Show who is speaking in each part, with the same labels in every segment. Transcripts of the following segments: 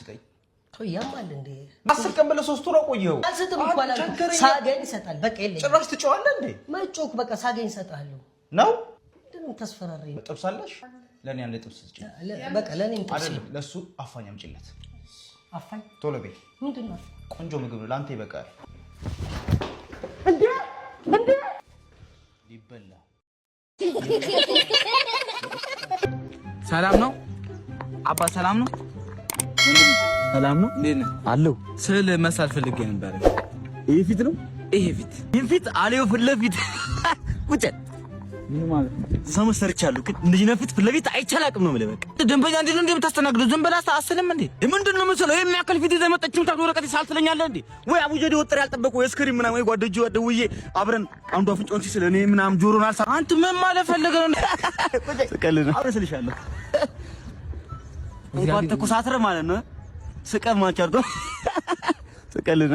Speaker 1: ስጠኝ
Speaker 2: ያማል እንዴ
Speaker 1: 10 ቀን ብለህ 3 ወር ቆየው
Speaker 2: አልሰጥም እኮ አላልኩም ሳገኝ ይሰጣል በቃ የለኝ
Speaker 1: ጭራሽ ትጨዋለህ እንዴ
Speaker 2: ማይጮክ በቃ ሳገኝ ይሰጣለሁ
Speaker 1: ነው
Speaker 2: ደም ተስፈራራኝ
Speaker 1: ጥብሳለሽ ለኔ አንድ ጥብስ ስጪ
Speaker 2: በቃ ለኔ ጥብስ
Speaker 1: አይደለም ለሱ አፋኝ አምጪለት
Speaker 2: አፋኝ
Speaker 1: ቶሎ በይ
Speaker 2: ምንድነው
Speaker 1: ቆንጆ ምግብ ነው ላንተ ይበቃል
Speaker 2: እንዴ
Speaker 1: ይበላ
Speaker 3: ሰላም ነው አባ ሰላም ነው ሰላም ነው እንዴ አለው ስለ መሳል ፈልጌ ነበር ይሄ ፊት ነው ይሄ ፊት አለው ፍለፊት ቁጭ ምን ማለት ሰው ሰርቻለሁ ግን እንደዚህ ነፍት ፍለፊት አይቻላቅም ነው ማለት በቃ ደንበኛ እንዴ ነው እንደምታስተናግደው ዝም በላ አስልም እንዴ ምንድነው መሰለው የሚያከል ፊት ዘመጣችሁም ታውቁ ወረቀት ሳልትለኛለህ እንዴ ወይ አቡጀዲ ወጥር ያልጠበቁ ወይ ስክሪን ምናምን ወይ ጓደጆ ወደውዬ አብረን አንዱ አፍንጮን ሲል እኔ ምናምን ጆሮን አልሳ አንተ ምን ማለት ፈልገህ ነው ተቀልና አብረስልሻለሁ እንኳን ተኮሳትረ ማለት ነው ስቀም ማቻርዶ ተቀልና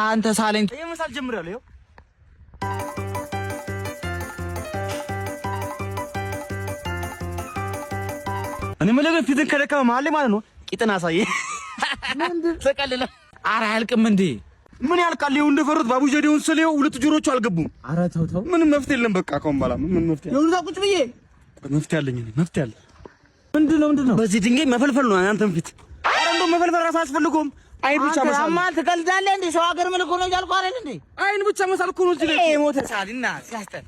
Speaker 3: አንተ ሳለኝ የመሳል ጀምራለሁ ይኸው እኔ መለገን ፊትን ከደከመ ማለት ማለት ነው ቂጥና ሳየ ተቀለለ አራ ያልቅም እንዴ ምን ያልቃል ይሁን እንደፈሩት ባቡጀዲውን ስለየው ሁለት ጆሮቹ አልገቡም አራ ተው ምን መፍትሄ የለም በቃ አሁን ባላ ምን መፍትሄ ነው ቁጭ ብዬ መፍትሄ አለኝ እኔ መፍትሄ አለ ምንድነው በዚህ ድንጋይ መፈልፈል ነው አንተም ፊት አረ እንደው መፈልፈል ራስ አስፈልጎም አይን ብቻ መሳል አማል ትቀልዳለህ እንዴ ሰው ሀገር መልኩ ነው ያልኩ አይደል እንዴ አይን ብቻ መሳል እኮ ነው እዚህ ላይ ሞተ ሳልና ሲያስጠላ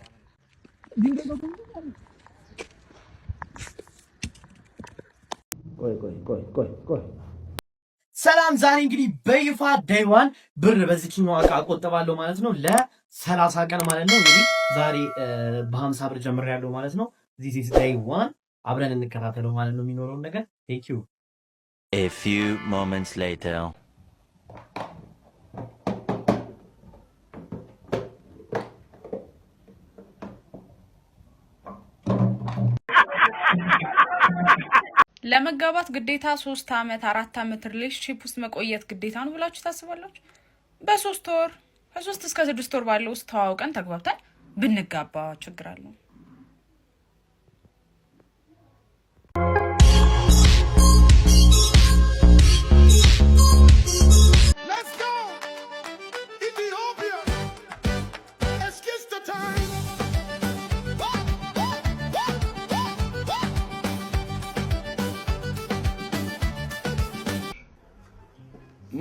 Speaker 4: ቆይ ሰላም ዛሬ እንግዲህ በይፋ ዳይዋን ብር በዚህኛው አቆጥባለሁ ማለት ነው ለ30 ቀን ማለት ነው እንግዲህ ዛሬ በ50 ብር ጀምሬያለሁ ማለት ነው this is day 1 አብረን እንከታተለው ማለት ነው የሚኖረው ነገር thank you
Speaker 5: a few moments later
Speaker 6: ለመጋባት ግዴታ 3 አመት 4 አመት ሪሌሽንሺፕ ውስጥ መቆየት ግዴታ ነው ብላችሁ ታስባላችሁ? በ3 ወር ከ3 እስከ 6 ወር ባለው ውስጥ ተዋውቀን ተግባብተን ብንጋባ ችግር አለው?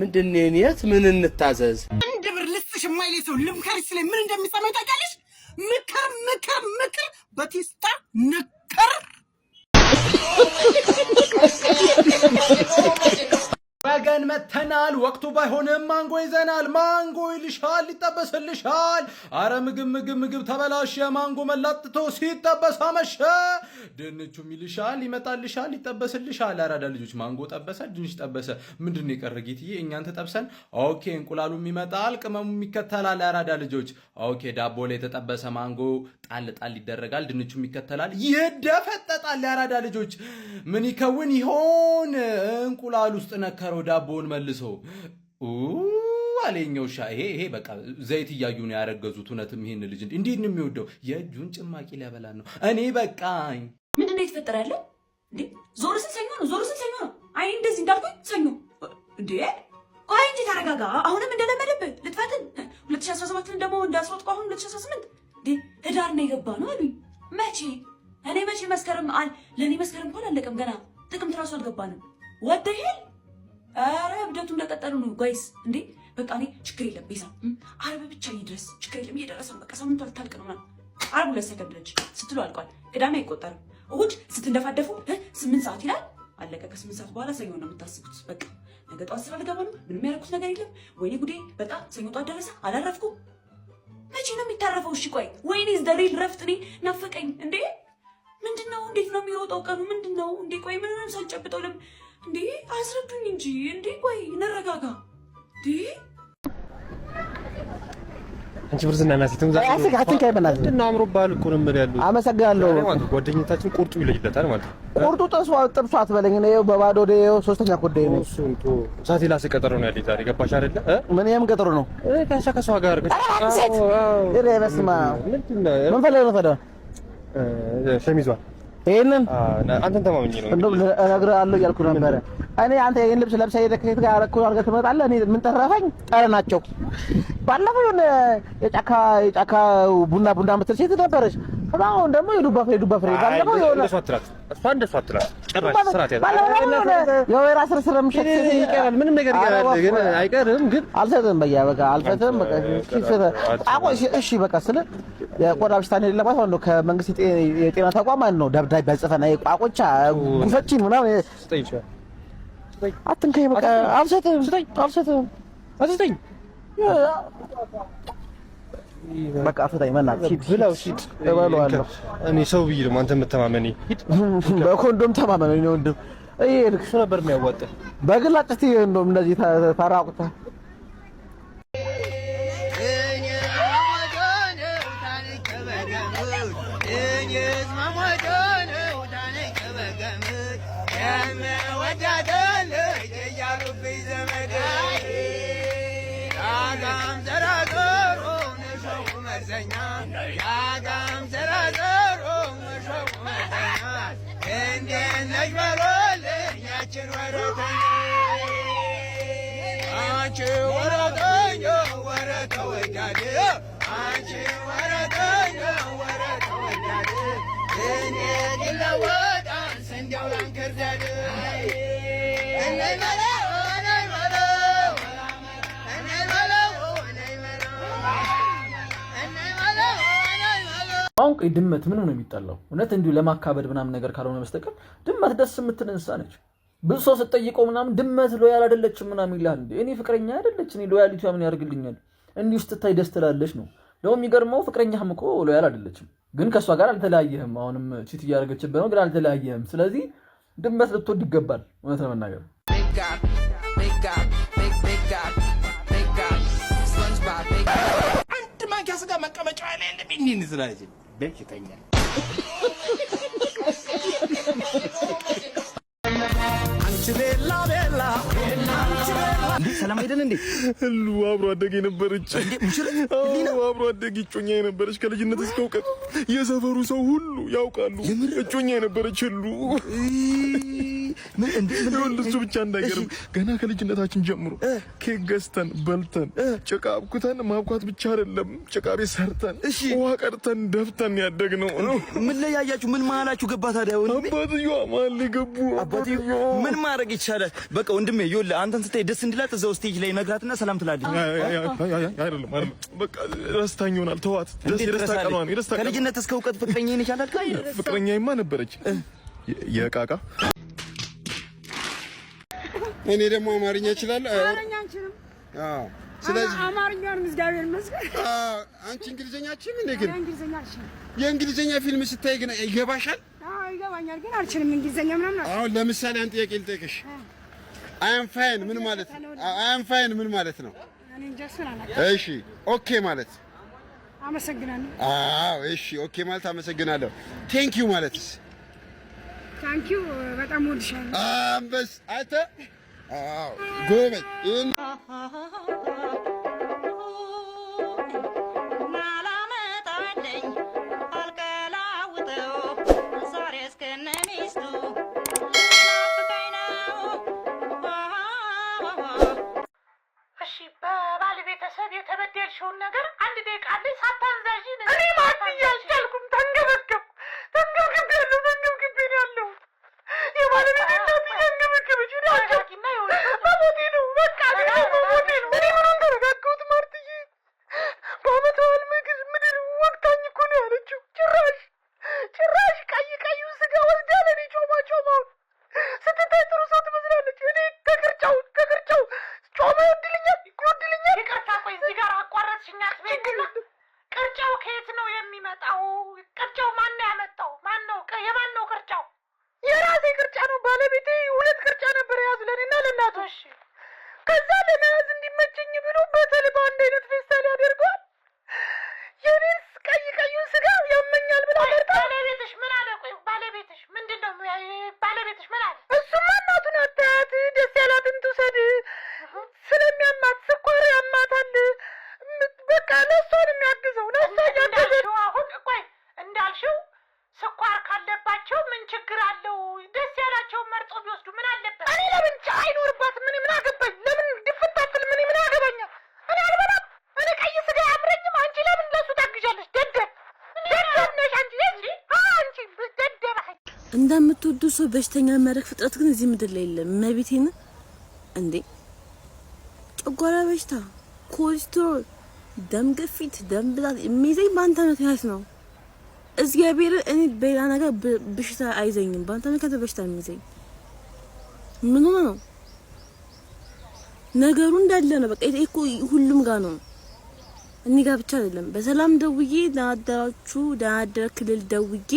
Speaker 7: ምንድነው የት ምን እንታዘዝ
Speaker 2: አንድ ብር ልስጥሽ የማይለኝ ሰው ልምከርሽ ስለኝ ምን እንደሚሰማኝ ታውቂያለሽ? ምክር በቴስታ ነከር
Speaker 4: ወገን መተናል ወቅቱ ባይሆንም ማንጎ ይዘናል ማንጎ ይልሻል ይጠበስልሻል አረ ምግብ ተበላሸ ማንጎ መላጥቶ ሲጠበስ አመሸ ድንቹም ይልሻል ይመጣልሻል ይጠበስልሻል አራዳ ልጆች ማንጎ ጠበሰ ድንች ጠበሰ ምንድነው የቀረ ጌትዬ እኛን ተጠብሰን ኦኬ እንቁላሉም ይመጣል ቅመሙም ይከተላል አራዳ ልጆች ኦኬ ዳቦ ላይ የተጠበሰ ማንጎ ጣል ይደረጋል ድንቹም ይከተላል ይደፈጠጣል አራዳ ልጆች ምን ይከውን ይሆን እንቁላል ውስጥ ነከረው ዳቦውን መልሶ አለኛው ይሄ በቃ ዘይት እያዩ ነው ያረገዙት እውነትም ይሄን ልጅ እንዴት ነው የሚወደው የእጁን ጭማቂ ሊያበላ ነው እኔ በቃኝ
Speaker 8: ምንድነው የተፈጠረ ያለው እንዴ ዞር ስል ሰኞ ነው አይ እንደዚህ እንዳልኩኝ ሰኞ እንዴ ቆይ እንጂ ተረጋጋ አሁንም እንደለመደብህ ልትፈትን 2017 ደግሞ እንዳስሮጥኩ አሁን 2018 እንዴ ህዳር ነው የገባ ነው አሉኝ መቼ መስከረም ለኔ መስከረም እንኳን አለቀም ገና ጥቅምት ራሱ አልገባንም ወደሄል አረ እብደቱ እንደቀጠሉ ነው ጋይስ እንዴ በቃ እኔ ችግር የለም ቤዛ አርብ ብቻ ይድረስ ችግር የለም እየደረሰ ነው በቃ ሳምንቱ አልታልቅ ነው አርብ 2 ሰከንድ ነች ስትሉ አልቋል ቅዳሜ አይቆጠርም እሁድ ስትንደፋደፉ 8 ሰዓት ይላል አለቀ ከ8 ሰዓት በኋላ ሰኞ ነው የምታስቡት በቃ ነገ ጧት ስራ ልገባ ነው ምንም ያደረኩት ነገር የለም ወይኔ ጉዴ በቃ ሰኞ ጧት ደረሰ አላረፍኩም መቼ ነው የሚታረፈው እሺ ቆይ ወይኔ ዘሪል ረፍት እኔ ናፈቀኝ እንዴ ምንድነው እንዴት ነው የሚሮጠው ቀኑ ምንድነው እንዴ ቆይ ምንም ሳልጨብጠው ለምን እንዴ አስረዱኝ እንጂ እንዴ ቆይ ነረጋጋ እንዴ
Speaker 9: አንቺ ብርዝና እናት ትምዛ
Speaker 4: አትንካይ በእናትህ
Speaker 9: እና አምሮባል እኮ ነው የምልህ
Speaker 4: አመሰግናለሁ
Speaker 9: ጓደኛታችን ቁርጡ ይለይለታል ማለት ነው
Speaker 4: ቁርጡ ጥብሱ አትበለኝ ነው በባዶ ደው ሶስተኛ ኮዴ ነው
Speaker 9: እሱ እንቶ ዛቴ ላስ ቀጠሮ ነው ያለኝ ዛሬ ገባሽ አይደለ
Speaker 4: ምን ያም ቀጠሮ ነው
Speaker 9: ከሷ ጋር
Speaker 4: እሬ በስማ ምን ፈለገ ነው ታዲያ ሸሚዟ ይሄንን
Speaker 9: አንተን ተማምኜ ነው
Speaker 4: እንደው እነግርሃለሁ እያልኩ ነበር
Speaker 3: እኔ አንተ ይሄን ልብስ ለብሰህ የደከት ጋር እኮ አድርገህ ትመጣለህ። እኔ ምን ተረፈኝ? ጠረናቸው ባለፈው የጫካ ቡና የምትል ሴት ነበረች። አሁን ደግሞ የዱባ ፍሬ ባለፈው የሆነ
Speaker 9: እንደሷ አትላት ጭራሽ ስራት ያዘ
Speaker 3: የወይራ ስርስር ምሽት
Speaker 9: ይቀራል። ምንም ነገር ይቀራል ግን አይቀርም። ግን
Speaker 3: አልሰጥም በቃ አልፈትም በቃ እሺ በቃ ስለ የቆዳ በሽታ የሌለባት ነው ከመንግስት የጤና ተቋም ነው ደብዳቤ ያጽፈና ቋቆቻ ጉፈቺን ምናምን አትንከኝ በቃ አልሰጥም በቃ አፍታኝ መናት ሂድ ብለው ሂድ እበለዋለሁ።
Speaker 9: እኔ ሰው ብዬ ነው አንተ የምተማመኔ ሂድ
Speaker 3: በኮንዶም ተማመነኝ ነው ወንድም። እይ እሱ ነበር የሚያዋጣ በግላጭ እስቲ እንደውም እንደዚህ ተራቁታ
Speaker 10: አሁን ድመት ምን ነው የሚጣላው? እውነት እንዲሁ ለማካበድ ምናምን ነገር ካልሆነ በስተቀር ድመት ደስ የምትል እንስሳ ነች። ብዙ ሰው ስትጠይቀው ምናምን ድመት ሎያል አይደለችም ምናምን ይላል። እኔ ፍቅረኛ አይደለች እኔ ሎያሊቲ ምን ያርግልኛል? እንዲሁ ስትታይ ደስ ትላለች ነው። ደግሞ የሚገርመው ፍቅረኛህም እኮ ሎያል አይደለችም፣ ግን ከሷ ጋር አልተለያየህም። አሁንም ቺት እያደረገችበት ነው፣ ግን አልተለያየህም። ስለዚህ ድመት ልትወድ ይገባል። እውነት ለመናገር
Speaker 2: አንድ ማንኪያ ስጋ መቀመጫው ላይ እንደምን ይዝራጅ በሽተኛ አንቺ ቤላ እንዴ ሰላም አይደል እንዴ
Speaker 9: ሁሉ አብሮ አደግ የነበረች
Speaker 2: እንዴ ሙሽራ
Speaker 9: አብሮ አደግ እጮኛ የነበረች ከልጅነት እስከ እውቀት የሰፈሩ ሰው ሁሉ ያውቃሉ። እጮኛ የነበረች ሁሉ
Speaker 2: ምን እንዴ
Speaker 9: እሱ ብቻ እንዳይገርም ገና ከልጅነታችን ጀምሮ ኬክ ገዝተን በልተን ጭቃ አብኩተን ማብኳት ብቻ አይደለም ጭቃ ቤት ሰርተን ውሃ ቀርተን ደፍተን ያደግነው።
Speaker 2: ምን ላይ ያያችሁ ምን ማላችሁ ገባ ታዲያ?
Speaker 9: አባትየዋ ማን ሊገቡ
Speaker 2: አባትየዋ ምን ማድረግ ይቻላል? በቃ ወንድሜ ይኸውልህ አንተን ስታይ ደስ እንድላት እዛው ስቴጅ ላይ ነግራትና ሰላም ትላለች።
Speaker 9: አይደለም በቃ ረስታኝ ይሆናል። ተዋት። ደስታ ቀኗ ነው። ደስታ
Speaker 2: ከልጅነት እስከ እውቀት ፍቅረኛ ነሽ አላልክ?
Speaker 9: ፍቅረኛዬማ ነበረች የቃቃ
Speaker 11: እኔ ደግሞ አማርኛ እችላለሁ።
Speaker 12: አማርኛ አንችልም።
Speaker 11: አዎ ስለዚህ
Speaker 12: አማርኛውን እግዚአብሔር ይመስገን።
Speaker 11: አንቺ እንግሊዘኛ አትችይም እንዴ? ግን
Speaker 12: እንግሊዘኛ አልችልም።
Speaker 11: የእንግሊዘኛ ፊልም ስታይ ግን ይገባሻል?
Speaker 12: አዎ ይገባኛል፣ ግን አልችልም እንግሊዘኛ ምናምን።
Speaker 11: አሁን ለምሳሌ አንድ ጥያቄ ልጠይቅሽ። አይ አም ፋይን ምን ማለት ነው? አይ አም ፋይን ምን ማለት ነው?
Speaker 12: እኔ እንጃ እሱን አላውቅም።
Speaker 11: እሺ ኦኬ ማለት
Speaker 12: አመሰግናለሁ።
Speaker 11: አዎ እሺ ኦኬ ማለት አመሰግናለሁ። ቴንክ ዩ ማለትስ?
Speaker 12: ታንክ ዩ በጣም ወድሻለሁ።
Speaker 11: አንበስ አይተ ጎበዝ
Speaker 12: በባለቤተሰብ የተበደልሽውን ነገር አንድ ደቂቃ ላይ ሳታንዛዥ እኔ ማለት እያልቻልኩም ተንገብግቤ ያለው የባለቤት እናት እያንገበገበች አጃኪና በሞቴ ነው በቃ በሞቴ ነው። እኔ ምኑን ተረጋጋሁት ማርትዬ። በአመት በዓል ምግብ ምድር ወቅታኝ እኮ ነው ያለችው። ጭራሽ ቀዩን ስጋ ወስዳ ለእኔ ጮማውን ስትታይ ጥሩ ሰው ትመስላለች። እኔ ከቅርጫው ጮማ ይወድልኛል። ይቅርታ ቆይ እዚህ ጋር አቋረጥሽኝ አትበይኝና ቅርጫው ከየት ነው የሚመጣው? ቅርጫው ማን ነው ያመጣው? የማን ነው ቅርጫው? የራሴ ቅርጫ ነው። ባለቤቴ 2 ቅርጫ ነበር የያዙ ለእኔና ለእናቱ። ከዛ ለመያዝ እንዲመቸኝ ብሎ በተልባ አንድ አይነት ፌስታል ያደርገዋል። የኔስ ቀዩን ስጋ ያመኛል ብላ መርጣ። ባለቤትሽ ምን አለ? ቆይ ባለቤትሽ ምንድን ነው? ባለቤትሽ ምን አለ? እሱማ እናቱን አታያት፣ ደስ ያላትን ትውሰድ፣ ስለሚያማት ስኳር ያማታል። በቃ ለእሷ ነው የሚያግዘው። ለእሷ እያገዘ አሁን ቆይ እንዳልሽው ስኳር ካለባቸው ምን ችግር አለው? ደስ ያላቸውን መርጦ ቢወስዱ ምን አለበት? እኔ ለምን አይኖርባትም? ምን አገባኝ? ለምን ድፍታፍል? ምን አገባኛል? እኔ አልበላም። እኔ ቀይ ስጋ አያምረኝም። አንቺ ለምን ለሱ ታግዣለሽ? ደደብ ነሽ አንቺ። አንቺ ደደብ
Speaker 13: እንደምትወዱ ሰው በሽተኛ የሚያደርግ ፍጥረት ግን እዚህ ምድር ላይ የለም። መቤቴን እንዴ ጨጓራ በሽታ፣ ኮሌስትሮል፣ ደም ግፊት፣ ደም ብዛት የሚይዘኝ በአንተ ምክንያት ነው። እግዚአብሔር እኔ በሌላ ነገር በሽታ አይዘኝም። በአንተ ምክንያት በሽታ የሚይዘኝ ምን ሆነ ነው? ነገሩ እንዳለ ነው። በቃ እኮ ሁሉም ጋር ነው። እኔ ጋር ብቻ አይደለም። በሰላም ደውዬ ለአዳራችሁ ለአዳራ ክልል ደውዬ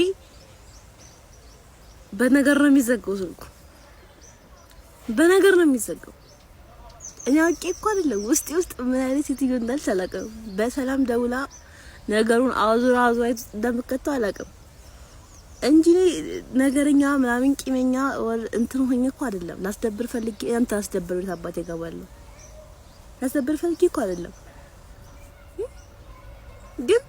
Speaker 13: በነገር ነው የሚዘጋው ስልኩ። በነገር ነው የሚዘጋው። እኔ አውቄ እኮ አይደለም ውስጥ ምን አይነት ሴትዮ እንዳልሽ አላውቅም። በሰላም ደውላ ነገሩን አዙራ እንደምከተው አላውቅም እንጂ ነገረኛ ምናምን ቂመኛ እንትን ሆኜ እኮ አይደለም። ላስደብር ፈልጌ አንተ አስደብር ቤት አባቴ ጋባለሁ ላስደብር ፈልጌ እኮ አይደለም። ግን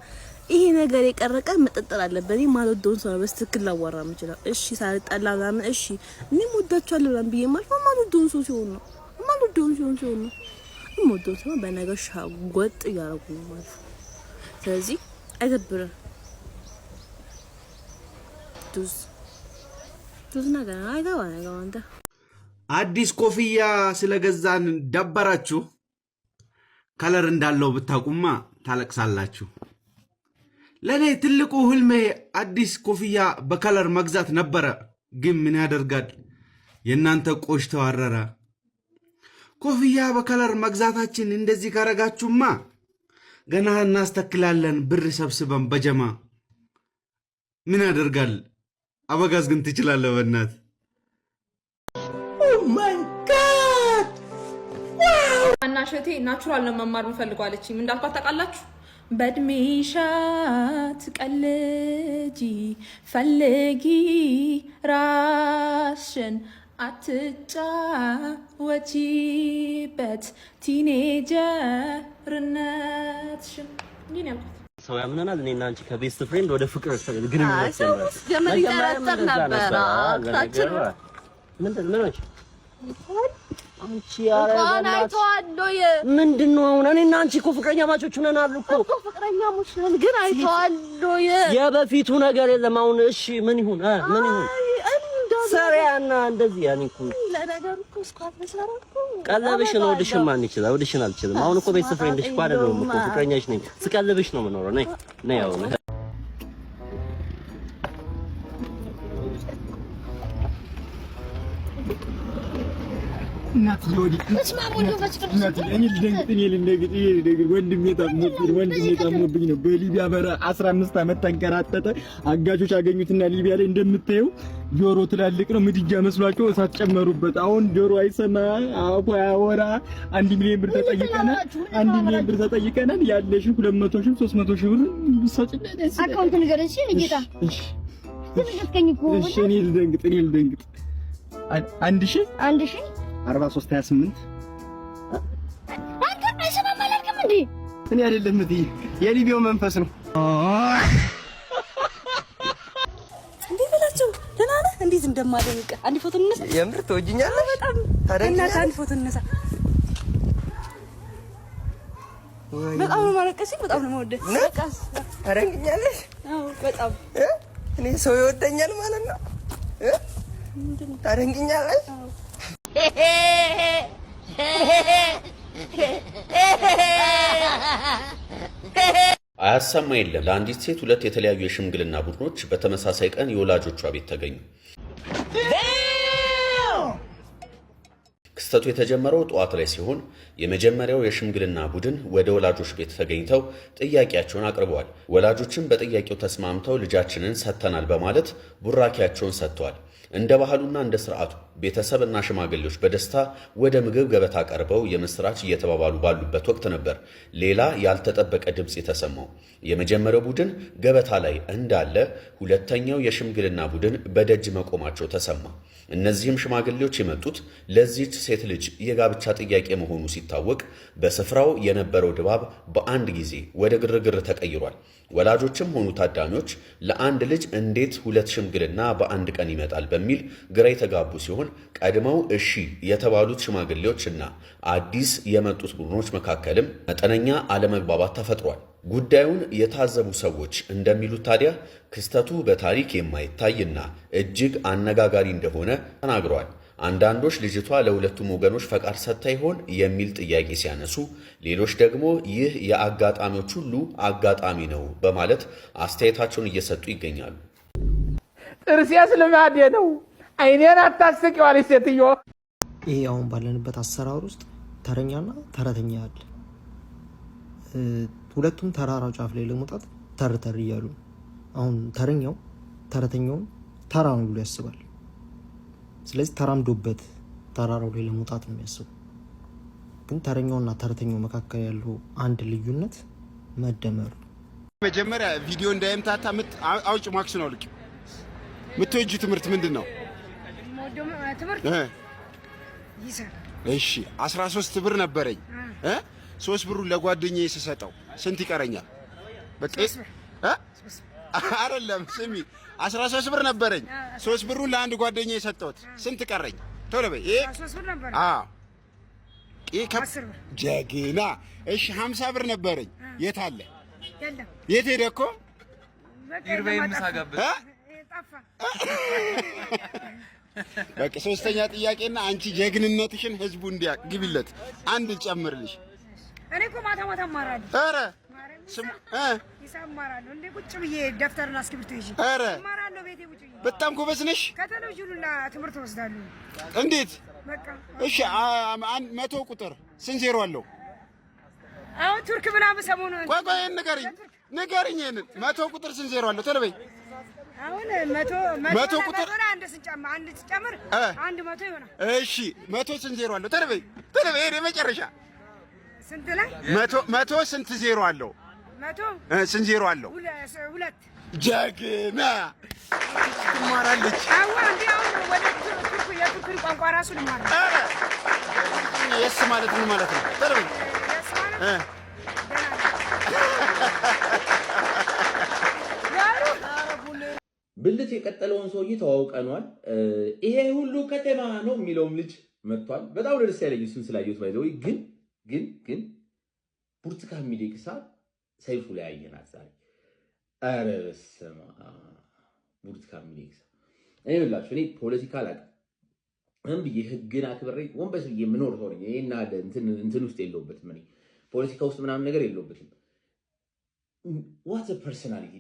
Speaker 13: ይሄ ነገር የቀረቀ መጠጠር አለበት። እኔ ማልወደውን ሰው በስትክክል ላዋራ የምችለው እሺ፣ ሳልጣላ ምናምን እሺ፣ እኔም ወዳቸዋለሁ ምናምን ብዬ ማለት ማልወደውን ሰው ሲሆን ነው ሞዶት ነው በነገር ሻጎጥ ያረጉ ነው ማለት። ስለዚህ አይደብርም። ዱዝ ነገር አይገባም። አንተ
Speaker 14: አዲስ ኮፍያ ስለገዛን ደበራችሁ? ከለር እንዳለው ብታውቁማ ታለቅሳላችሁ። ለኔ ትልቁ ህልሜ አዲስ ኮፍያ በከለር መግዛት ነበረ። ግን ምን ያደርጋል የናንተ ቆሽ ተዋረረ። ኮፍያ በከለር መግዛታችን እንደዚህ ካረጋችሁማ ገና እናስተክላለን ብር ሰብስበን በጀማ። ምን ያደርጋል አበጋዝ ግን ትችላለህ በእናት።
Speaker 2: ኦ ማይ ጋድ ዋው!
Speaker 6: አናሸቴ ናቹራል ነው መማር የምፈልገው አለችኝ። እንዳልኳት ታውቃላችሁ? በእድሜሻት ቀልጂ ፈልጊ ራስሽን አትጫወቺበት ቲኔጀርነትሽን። እንዴ ነው
Speaker 7: ሰው ያምናናል። እኔና አንቺ ከቤስት ፍሬንድ ወደ ፍቅር ግንኙነት
Speaker 13: ጀመር ይጠረጠር ነበር። አታችን
Speaker 7: ምን ሆነሽ አንቺ?
Speaker 13: ምንድነው
Speaker 7: አሁን? እኔና አንቺ እኮ ፍቅረኛ ማቾች ሆነናል እኮ
Speaker 13: ፍቅረኛ ማቾች ነን። ግን አይተዋለሁ
Speaker 7: የበፊቱ ነገር የለም አሁን። እሺ ምን ይሁን ምን ይሁን? ሰሪያና እንደዚህ ያኔ እኮ
Speaker 13: ለነገሩ እኮ ስኳር ተሰራኩ።
Speaker 7: ቀለብሽ ነው ወድሽም ማን ይችላል? ወድሽን አልችልም። አሁን እኮ ቤስት ፍሬንድሽ እኮ አይደለም እኮ ፍቅረኛሽ ነኝ። ስቀልብሽ ነው የምኖረው። ነይ ነይ ያው
Speaker 9: እናት ሎዲ ወንድሜ ታሞብኝ ነው። በሊቢያ በራ 15 ዓመት ተንከራተተ። አጋጆች አገኙትና ሊቢያ ላይ እንደምታየው ጆሮ ትላልቅ ነው። ምድጃ መስሏቸው እሳት ጨመሩበት። አሁን ጆሮ አይሰማ አፉ አያወራ። 1 ሚሊዮን ብር ተጠይቀናል። ያለሽ 200 ሺህ 300 ሺህ ብር ሰጭና ደስ
Speaker 13: አካውንት ንገረኝ። እሺ ንጌታ እሺ
Speaker 9: እኔ ልደንግጥ 1 ሺህ 4328
Speaker 13: አንተ አይሰማም አላልክም እንዴ?
Speaker 9: እኔ አይደለም እንዴ የሊቢያው መንፈስ ነው።
Speaker 13: እንዴ በላቸው። ደህና ነህ? እንዴት እንደማደንቅ አንድ ፎቶ እንነሳ።
Speaker 3: የምር ተወጅኛለህ በጣም
Speaker 13: ታደንቅኛለህ። አንድ ፎቶ እንነሳ። በጣም ነው ማለቀስኝ። በጣም ነው የምወደው። በቃስ
Speaker 3: ታደንቅኛለህ?
Speaker 13: አዎ በጣም
Speaker 3: እኔ ሰው ይወደኛል ማለት ነው። ታደንቅኛለህ?
Speaker 15: አያሰማ የለም። ለአንዲት ሴት 2 የተለያዩ የሽምግልና ቡድኖች በተመሳሳይ ቀን የወላጆቿ ቤት ተገኙ። ክስተቱ የተጀመረው ጠዋት ላይ ሲሆን የመጀመሪያው የሽምግልና ቡድን ወደ ወላጆች ቤት ተገኝተው ጥያቄያቸውን አቅርበዋል። ወላጆችም በጥያቄው ተስማምተው ልጃችንን ሰጥተናል በማለት ቡራኪያቸውን ሰጥተዋል። እንደ ባህሉና እንደ ስርዓቱ ቤተሰብና ሽማግሌዎች በደስታ ወደ ምግብ ገበታ ቀርበው የምስራች እየተባባሉ ባሉበት ወቅት ነበር ሌላ ያልተጠበቀ ድምፅ የተሰማው። የመጀመሪያው ቡድን ገበታ ላይ እንዳለ ሁለተኛው የሽምግልና ቡድን በደጅ መቆማቸው ተሰማ። እነዚህም ሽማግሌዎች የመጡት ለዚህች ሴት ልጅ የጋብቻ ጥያቄ መሆኑ ሲታወቅ በስፍራው የነበረው ድባብ በአንድ ጊዜ ወደ ግርግር ተቀይሯል። ወላጆችም ሆኑ ታዳሚዎች ለአንድ ልጅ እንዴት ሁለት ሽምግልና በአንድ ቀን ይመጣል በሚል ግራ የተጋቡ ሲሆን ቀድመው እሺ የተባሉት ሽማግሌዎችና አዲስ የመጡት ቡድኖች መካከልም መጠነኛ አለመግባባት ተፈጥሯል። ጉዳዩን የታዘቡ ሰዎች እንደሚሉት ታዲያ ክስተቱ በታሪክ የማይታይና እጅግ አነጋጋሪ እንደሆነ ተናግረዋል። አንዳንዶች ልጅቷ ለሁለቱም ወገኖች ፈቃድ ሰጥታ ይሆን የሚል ጥያቄ ሲያነሱ፣ ሌሎች ደግሞ ይህ የአጋጣሚዎች ሁሉ አጋጣሚ ነው በማለት አስተያየታቸውን እየሰጡ ይገኛሉ።
Speaker 2: ጥርሴስ ልማዴ ነው፣ አይኔን አታስቂዋለች ሴትዮ።
Speaker 16: ይሄ አሁን ባለንበት አሰራር ውስጥ ተረኛና ተረተኛ አለ። ሁለቱም ተራራው ጫፍ ላይ ለመውጣት ተርተር እያሉ አሁን ተረኛው ተረተኛውን ተራ ነው ብሎ ያስባል። ስለዚህ ተራምዶበት ተራራው ላይ ለመውጣት ነው የሚያስበው። ግን ተረኛውና ተረተኛው መካከል ያለው አንድ ልዩነት መደመሩ።
Speaker 11: መጀመሪያ ቪዲዮ እንዳይምታታ አውጭ ማክስ ነው ልክ ምትወጂ ትምህርት ምንድን ነው? እሺ 13 ብር ነበረኝ 3 ብሩን ለጓደኛዬ ስሰጠው ስንት ይቀረኛል? በቃ አይደለም ስሚ 13 ብር ነበረኝ 3 ብሩን ለአንድ ጓደኛዬ ሰጠሁት ስንት ቀረኝ? ቶሎ በይ። ይሄ 13 ብር ነበር። አዎ ይሄ ጀግና። እሺ 50 ብር ነበረኝ የት አለ? የለም። የት ሄደ እኮ? ይርበይ ምሳጋበት ጠፋ። በቃ ሶስተኛ ጥያቄና አንቺ ጀግንነትሽን ህዝቡ እንዲያቅ ግቢለት። አንድ ጨምርልሽ። እኔ እኮ ማታ ማታ እማራለሁ። ኧረ ስሙ ሂሳብ እማራለሁ። እንዴ ቁጭ ብዬ ደፍተርና እስክሪብቶ ይዤ እማራለሁ ቤቴ ቁጭ ብዬ። በጣም ጎበዝ ነሽ። ከቴሌቪዥኑ ትምህርት ወስዳለሁ። እንዴት? በቃ እሺ 100 ቁጥር ስንት ዜሮ አለው? አሁን ቱርክ ምናምን ሰሞኑን ቆይ ንገሪኝ ይሄንን 100 ቁጥር ስንት ዜሮ አለው? ቶሎ በይ። አሁን 100 ቁጥር አንድ ስጨምር 100 ይሆናል። እሺ 100 ስንት ዜሮ አለው? ቶሎ በይ ይሄ መጨረሻ ስንት ላይ 100 ስንት ዜሮ አለው? 100 ስንት ዜሮ አለው? 2 ጀግና ትማራለች። አዎ እንዴ አሁን ወደ ቱርክ የቱርክ ቋንቋ ራሱ ልማር። የስ ማለት ምን ማለት ነው? ተረብ የስ ማለት
Speaker 3: ብልት የቀጠለውን ሰውዬ ተዋውቀኗል። ይሄ ሁሉ ከተማ ነው የሚለውም ልጅ መጥቷል። በጣም ደስ ያለኝ እሱን ስላየሁት ባይዘው ግን ብርቱካን ሚደቅሳ ሰይፉ ላይ አየናት ዛሬ። ኧረ በስመ አብ ብርቱካን ሚደቅሳ እኔ ብላችሁ እኔ ፖለቲካ አላውቅም ብዬ ህግን አክብሬ ወንበስ ብዬ የምኖር ሰው ነኝ። እኔና እንትን ውስጥ የለውበትም እኔ ፖለቲካ ውስጥ ምናምን ነገር የለውበትም። ዋት ፐርሰናሊቲ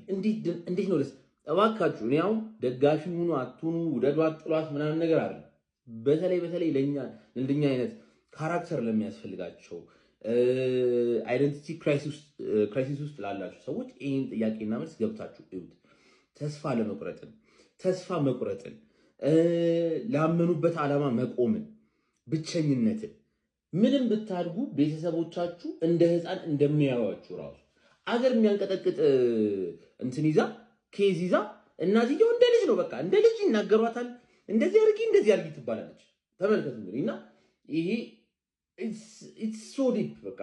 Speaker 3: እንዴት ነው ደስ እባካችሁ። እኔ አሁን ደጋፊ ሁኑ አትሁኑ ውደዷት ጥሏት ምናምን ነገር አለ። በተለይ ለኛ እንደኛ አይነት ካራክተር ለሚያስፈልጋቸው አይደንቲቲ ክራይሲስ ውስጥ ላላችሁ ሰዎች ይህን ጥያቄና መልስ ገብታችሁ እዩት። ተስፋ መቁረጥን፣ ላመኑበት ዓላማ መቆምን፣ ብቸኝነትን ምንም ብታድጉ ቤተሰቦቻችሁ እንደ ህፃን እንደሚያዩዋችሁ ራሱ አገር የሚያንቀጠቅጥ እንትን ይዛ ኬዝ ይዛ እናትየው እንደ ልጅ ነው፣ በቃ እንደ ልጅ ይናገሯታል። እንደዚህ አድርጊ ትባላለች። ተመልከቱ እንግዲህ እና ይሄ ኢትስ ሶ ዲፕ በቃ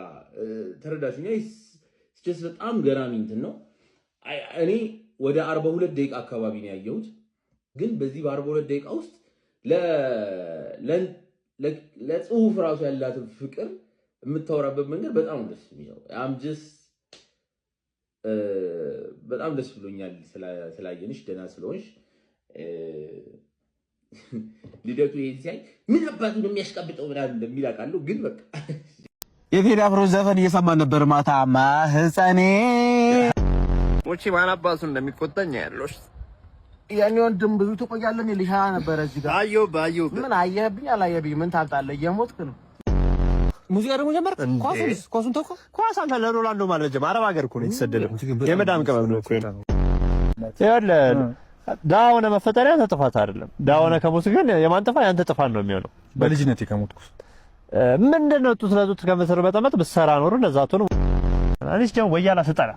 Speaker 3: ተረዳሽኛ። ኢትስ በጣም ገራሚ እንትን ነው። እኔ ወደ 42 ደቂቃ አካባቢ ነው ያየሁት፣ ግን በዚህ በ42 ደቂቃ ውስጥ ለጽሁፍ ራሱ ያላትን ፍቅር የምታወራበት መንገድ በጣም ደስ የሚለው በጣም ደስ ብሎኛል ስላየንሽ፣ ደህና ስለሆንሽ። ልደቱ ይሄን ሲያይ ምን አባቱ ነው የሚያሽቀብጠው ምናምን እንደሚል አውቃለሁ፣ ግን በቃ
Speaker 9: የቴዲ አፍሮ ዘፈን እየሰማን ነበር ማታ ማህፀኔ
Speaker 17: ወጪ ማን አባቱ እንደሚቆጣኝ ያለሽ ያኔ ወንድም ብዙ ትቆያለህ ልሻ ነበር እዚህ ጋር አየሁ ምን አየህብኝ አላየህብኝ ምን ታልጣለህ እየሞትክ ነው። ሙዚቃ ደግሞ ጀመርክ? ኳሱን ተውኩ። ኳስ አንተ ለሮላንዶ ማለት ጀመረ። አረብ ሀገር እኮ ነው የተሰደደው። የመዳም ቅመም ነው እኮ ነው። ይኸውልህ
Speaker 18: ዳውነ መፈጠሪያ ተጥፋት አይደለም። ዳውነ ከሞት ግን የማን ጥፋት ያንተ ጥፋት ነው የሚሆነው።
Speaker 9: በልጅነቴ ከሞትኩ
Speaker 18: ምንድነው ጡት ለጡት ከመሰረ በጣመት በሰራ ኖር እንደዛ ተኑ አዲስ ጀም ወያላ ስጠራ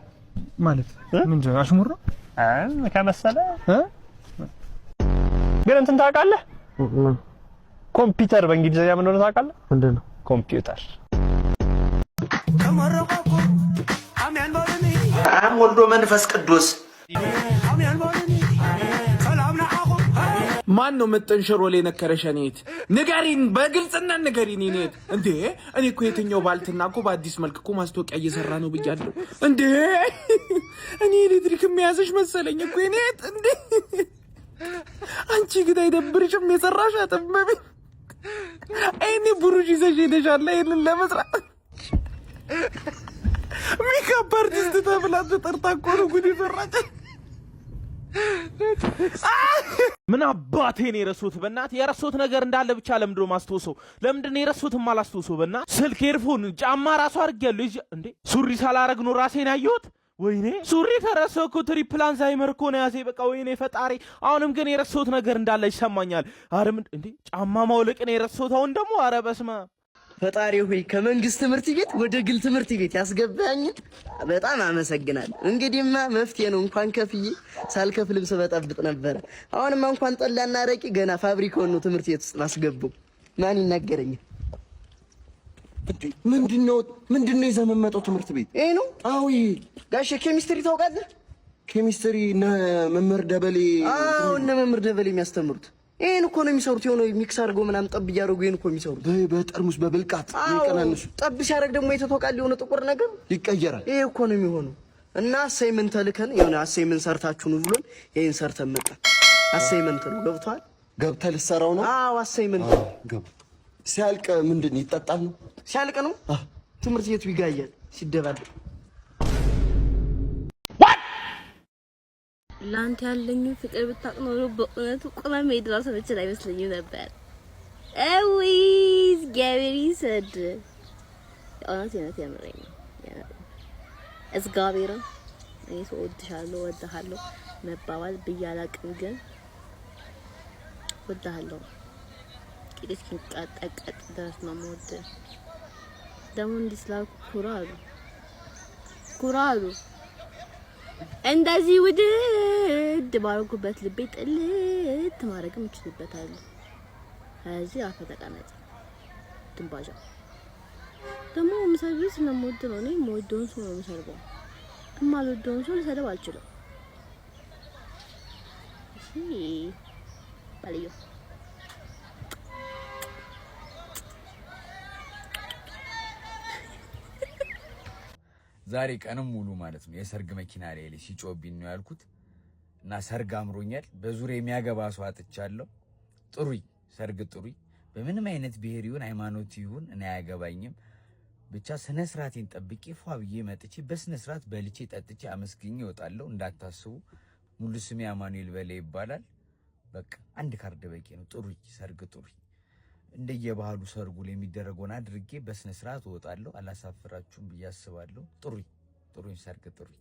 Speaker 9: ማለት ምንድነው? አሽሙር ነው
Speaker 18: ከመሰለ ግን እንትን ታውቃለህ? ኮምፒውተር በእንግሊዝኛ ምን እንደሆነ ታውቃለህ?
Speaker 9: ምንድነው?
Speaker 18: ኮምፒውተር
Speaker 2: አብ ወልዶ መንፈስ ቅዱስ ማን ነው መጠንሸሮ ላይ ነከረሸኔት ንገሪን፣ በግልጽና ንገሪን። እኔት እንዴ እኔ እኮ የትኛው ባልትና እኮ በአዲስ መልክ እኮ ማስታወቂያ እየሰራ ነው ብያለሁ። እንዴ እኔ ኤሌክትሪክ የሚያዘሽ መሰለኝ እኮ እኔት። እንዴ አንቺ ግን አይደብርሽም? የሰራሽ አጥመቢ አይኔ ብሩሽ ይዘሽ ሄደሻል ይሄንን ለመስራት። ሜካፕ አርቲስት ተብላ ተጠርታ እኮ ነው ጉድ ይፈራጭ።
Speaker 19: ምን አባቴ ነው የረሱት? በእናት የረሱት ነገር እንዳለ ብቻ ለምንድነው ማስተውሰው? ለምንድነው የረሱት ማላስተውሰው? በእና ስልክ፣ ኤርፎን፣ ጫማ ራሱ አድርጌያለሁ እንዴ። ሱሪ ሳላረግ ነው ራሴን ያየሁት። ወይኔ ሱሪ ተረሰው እኮ ትሪፕል አልዛይመር እኮ ነው ያዘኝ። በቃ ወይኔ ፈጣሪ። አሁንም ግን የረሱት ነገር እንዳለ ይሰማኛል። አረ ምን እንዴ ጫማ ማውለቅ ነው የረሱት። አሁን ደግሞ አረ በስመ አብ
Speaker 7: ፈጣሪ ሆይ ከመንግስት ትምህርት ቤት ወደ ግል ትምህርት ቤት ያስገባኝ በጣም አመሰግናለሁ። እንግዲህማ መፍትሄ ነው። እንኳን ከፍዬ ሳልከፍል ልብስ በጠብጥ ነበር። አሁንማ እንኳን ጠላና አረቂ ገና ፋብሪካውን ነው ትምህርት ቤት ውስጥ ማስገባው። ማን ይናገረኛል?
Speaker 17: ምንድነው የዘመመጠው ትምህርት ቤት?
Speaker 7: ይሄ ነው።
Speaker 17: አዎ
Speaker 7: ጋሼ ኬሚስትሪ ታውቃለህ?
Speaker 17: ኬሚስትሪ መምህር ደበሌ።
Speaker 7: አዎ እነ መምህር ደበሌ የሚያስተምሩት ይሄን እኮ ነው የሚሰሩት። የሆነ ሚክስ አድርጎ ምናምን ጠብ እያደረጉ ይሄን እኮ የሚሰሩት
Speaker 17: በጠርሙስ በብልቃት ይቀናንሱ።
Speaker 7: ጠብ ሲያደርግ ደግሞ የተተወቃል የሆነ ጥቁር ነገር
Speaker 17: ይቀየራል።
Speaker 7: ይሄ እኮ ነው የሚሆነው። እና አሳይመንት ተልከን የሆነ አሳይመንት ሰርታችሁ ነው ብሎን ይሄን ሰርተን መጣን። አሳይመንት ነው ገብቷል።
Speaker 17: ገብተህ ልትሰራው ነው?
Speaker 7: አዎ አሳይመንት
Speaker 17: ገብ ሲያልቅ ምንድን ይጠጣል ነው?
Speaker 7: ሲያልቅ ነው ትምህርት ቤቱ ይጋያል ሲደባደብ።
Speaker 13: ላንተ ያለኝ ፍቅር ብታውቅ ኖሮ በእውነቱ ቆመ ድረስ መችል አይመስለኝም ነበር። እዊዝ ጋቤሪ ሰድ እውነት ያምረኝ እግዚአብሔር እኔ ሰው ወድሃለሁ መባባል ብያላቅም ግን ወድሃለሁ ቂጥሽ ኪንቃጠቀጥ ድረስ ነው የምወድ። ደግሞ እንዲስላኩ ኩራሉ እንደዚህ ውድድ ባረጉበት ልቤ ጥልት ማድረግም እችልበታለሁ። ስለዚህ አፈ ተቀመጥ ድንባዣ። ደግሞ ምሳሌ ስለምወድ ነው። እኔ የምወደውን ሰው ነው የምሰርበው። የማልወደውን ሰው ልሰድብ አልችልም። እሺ ባልዮ
Speaker 3: ዛሬ ቀንም ሙሉ ማለት ነው የሰርግ መኪና ላይ ሲጮብኝ ነው ያልኩት እና ሰርግ አምሮኛል። በዙሪያ የሚያገባ ሰው አጥቻለሁ። ጥሩይ ሰርግ ጥሩይ። በምንም አይነት ብሔር ይሁን ሃይማኖት ይሁን እኔ አያገባኝም። ብቻ ስነ ስርዓቴን ጠብቄ ፏ ብዬ መጥቼ በስነ ስርዓት በልቼ ጠጥቼ አመስግኜ እወጣለሁ። እንዳታስቡ ሙሉ ስሜ አማኑኤል በላይ ይባላል። በቃ አንድ ካርድ በቂ ነው። ጥሩይ ሰርግ ጥሩይ። እንደየባህሉ ሰርጉ ላይ የሚደረገውን አድርጌ በስነ ስርዓት እወጣለሁ። አላሳፍራችሁም ብዬ አስባለሁ። ጥሩይ ሰርግ ጥሩይ።